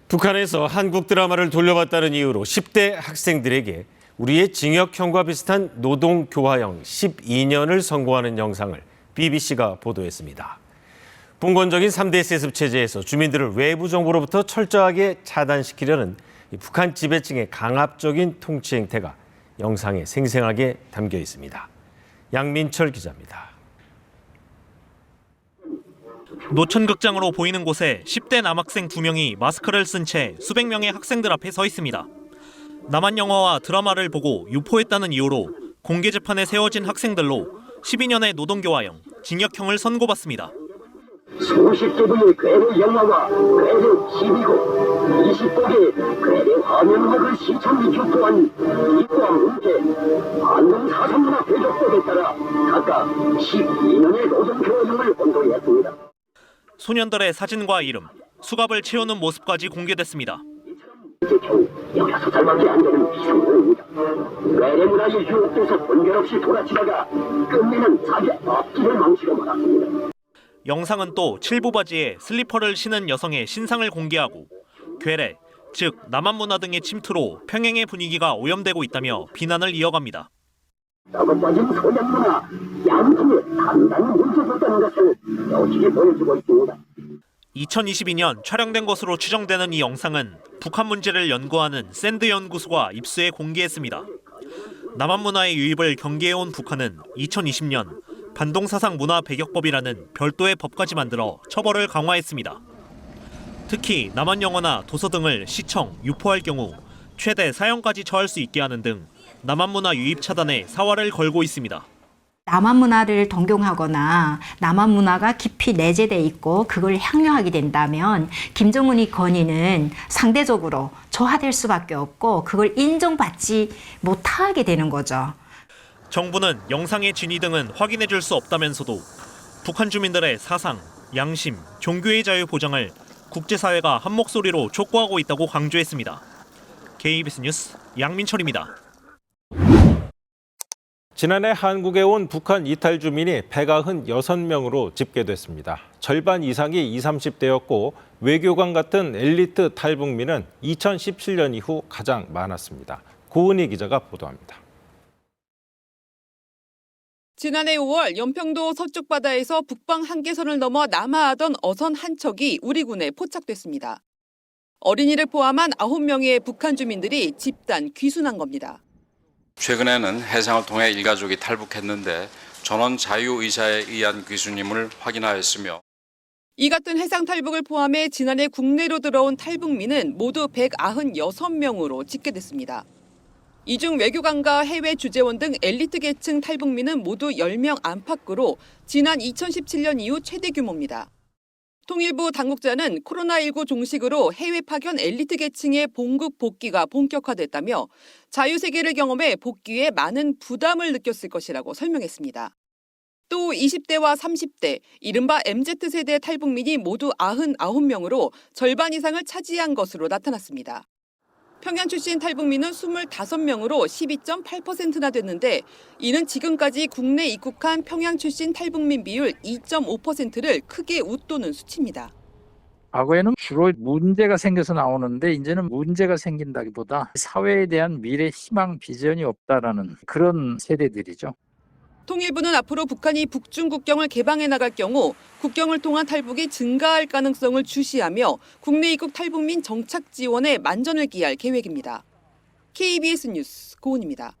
북한에서 한국 드라마를 돌려봤다는 이유로 10대 학생들에게 우리의 징역형과 비슷한 노동교화형 12년을 선고하는 영상을 BBC가 보도했습니다. 봉건적인 3대 세습 체제에서 주민들을 외부 정보로부터 철저하게 차단시키려는 북한 지배층의 강압적인 통치 행태가 영상에 생생하게 담겨 있습니다. 양민철 기자입니다. 노천극장으로 보이는 곳에 10대 남학생 2명이 마스크를 쓴 채 수백 명의 학생들 앞에 서 있습니다. 남한 영화와 드라마를 보고 유포했다는 이유로 공개 재판에 세워진 학생들로 12년의 노동교화형, 징역형을 선고받습니다. 수십 개의 괴뢰 영화와 괴뢰 TV고 20곡의 괴뢰 화면음악을 시청이 유포한 이과 문제 반동 사상문화 대적법에 따라 각각 12년의 노동교화형을 선고했습니다. 소년들의 사진과 이름, 수갑을 채우는 모습까지 공개됐습니다. 이제 겨우 16살밖에 안 되는 비상공입니다. 괴뢰 문화에 유혹돼서 분별 없이 돌아치다가 끝내는 자기 앞길을 망치고 말았습니다. 영상은 또 칠부 바지에 슬리퍼를 신은 여성의 신상을 공개하고 괴뢰, 즉 남한 문화 등의 침투로 평행의 분위기가 오염되고 있다며 비난을 이어갑니다. 썩어빠진 소년 문화, 양심에 단단히 뭉쳐졌다는 것을 여실히 보여주고 있습니다. 2022년 촬영된 것으로 추정되는 이 영상은 북한 문제를 연구하는 샌드 연구소가 입수해 공개했습니다. 남한 문화의 유입을 경계해온 북한은 2020년 반동사상 문화 배격법이라는 별도의 법까지 만들어 처벌을 강화했습니다. 특히 남한 영화나 도서 등을 시청, 유포할 경우 최대 사형까지 처할 수 있게 하는 등 남한 문화 유입 차단에 사활을 걸고 있습니다. 남한 문화를 동경하거나 남한 문화가 깊이 내재돼 있고 그걸 향유하게 된다면 김정은이 건의는 상대적으로 저하될 수밖에 없고 그걸 인정받지 못하게 되는 거죠. 정부는 영상의 진위 등은 확인해 줄 수 없다면서도 북한 주민들의 사상, 양심, 종교의 자유 보장을 국제사회가 한 목소리로 촉구하고 있다고 강조했습니다. KBS 뉴스 양민철입니다. 지난해 한국에 온 북한 이탈 주민이 196명으로 집계됐습니다. 절반 이상이 20, 30대였고 외교관 같은 엘리트 탈북민은 2017년 이후 가장 많았습니다. 고은희 기자가 보도합니다. 지난해 5월 연평도 서쪽 바다에서 북방 한계선을 넘어 남하하던 어선 한 척이 우리 군에 포착됐습니다. 어린이를 포함한 9명의 북한 주민들이 집단 귀순한 겁니다. 최근에는 해상을 통해 일가족이 탈북했는데 전원 자유의사에 의한 귀순임을 확인하였으며 이 같은 해상 탈북을 포함해 지난해 국내로 들어온 탈북민은 모두 196명으로 집계됐습니다. 이 중 외교관과 해외 주재원 등 엘리트 계층 탈북민은 모두 10명 안팎으로 지난 2017년 이후 최대 규모입니다. 통일부 당국자는 코로나19 종식으로 해외 파견 엘리트 계층의 본국 복귀가 본격화됐다며 자유세계를 경험해 복귀에 많은 부담을 느꼈을 것이라고 설명했습니다. 또 20대와 30대, 이른바 MZ세대 탈북민이 모두 99명으로 절반 이상을 차지한 것으로 나타났습니다. 평양 출신 탈북민은 25명으로 12.8%나 됐는데 이는 지금까지 국내 입국한 평양 출신 탈북민 비율 2.5%를 크게 웃도는 수치입니다. 과거에는 주로 문제가 생겨서 나오는데 이제는 문제가 생긴다기보다 사회에 대한 미래 희망 비전이 없다라는 그런 세대들이죠. 통일부는 앞으로 북한이 북중 국경을 개방해 나갈 경우 국경을 통한 탈북이 증가할 가능성을 주시하며 국내 입국 탈북민 정착 지원에 만전을 기할 계획입니다. KBS 뉴스 고은입니다.